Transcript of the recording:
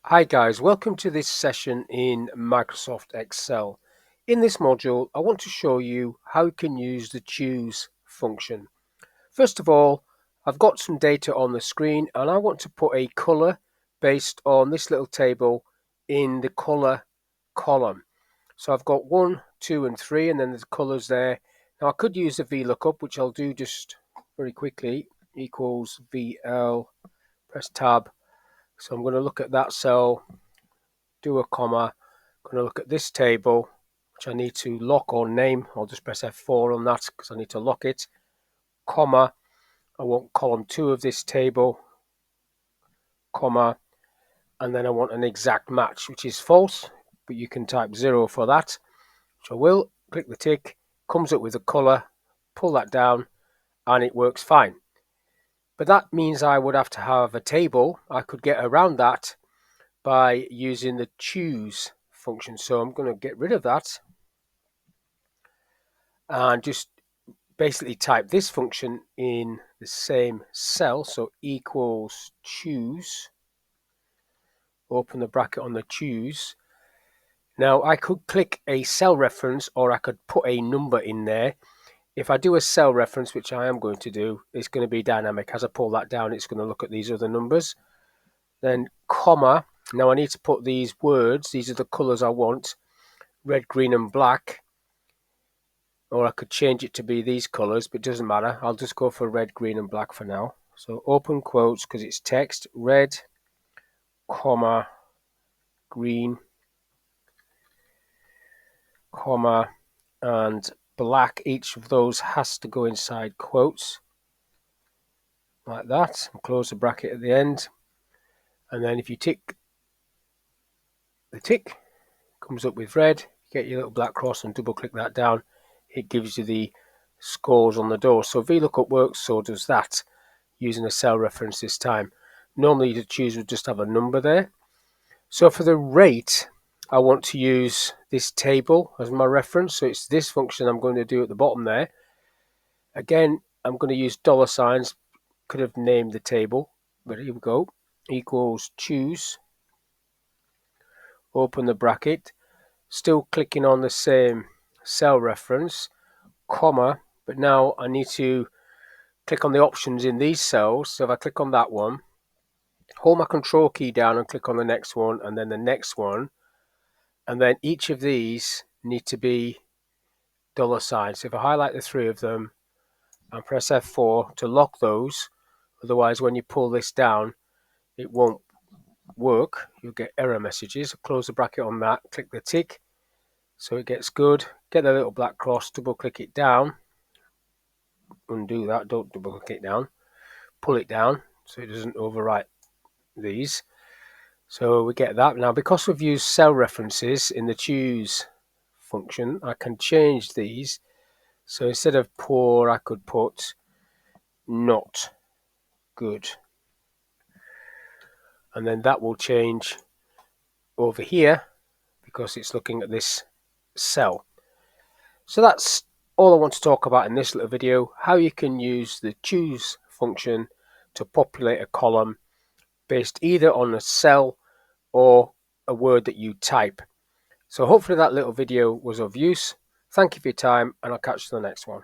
Hi guys, welcome to this session in Microsoft Excel. In this module, I want to show you how you can use the choose function. First of all, I've got some data on the screen and I want to put a color based on this little table in the color column. So I've got 1, 2 and 3 and then there's colors there. Now I could use the VLOOKUP, which I'll do just very quickly, equals VL, press tab. So I'm going to look at that cell, do a comma. I'm going to look at this table, which I need to lock or name. I'll just press F4 on that because I need to lock it. Comma. I want column 2 of this table. Comma. And then I want an exact match, which is false, but you can type 0 for that. So I will click the tick, comes up with a color, pull that down, and it works fine. But that means I would have to have a table. I could get around that by using the choose function. So I'm going to get rid of that and just basically type this function in the same cell. So equals choose, open the bracket on the choose. Now I could click a cell reference or I could put a number in there. If I do a cell reference, which I am going to do, it's going to be dynamic. As I pull that down, it's going to look at these other numbers. Then comma. Now I need to put these words, these are the colors I want, red, green and black. Or I could change it to be these colors, but it doesn't matter. I'll just go for red, green and black for now. So open quotes, because it's text, red, comma, green, comma, and black. Each of those has to go inside quotes like that, and close the bracket at the end. And then if you tick the tick, comes up with red, get your little black cross and double click that down. It gives you the scores on the door. So VLOOKUP works, so does that, using a cell reference this time. Normally the choose would just have a number there. So for the rate, I want to use this table as my reference. So it's this function I'm going to do at the bottom there. Again, I'm going to use dollar signs. Could have named the table, but here we go. Equals choose. Open the bracket. Still clicking on the same cell reference, comma, but now I need to click on the options in these cells. So if I click on that one, hold my control key down and click on the next one and then the next one, and then each of these need to be dollar signs. So if I highlight the 3 of them and press F4 to lock those, otherwise when you pull this down it won't work, you'll get error messages. Close the bracket on that, click the tick so it gets good, get the little black cross, double click it down, undo that, don't double click it down, pull it down so it doesn't overwrite these. So we get that. Now because we've used cell references in the choose function, I can change these. So instead of poor, I could put not good. And then that will change over here because it's looking at this cell. So that's all I want to talk about in this little video, how you can use the choose function to populate a column based either on a cell or a word that you type. So hopefully that little video was of use. Thank you for your time and I'll catch you in the next one.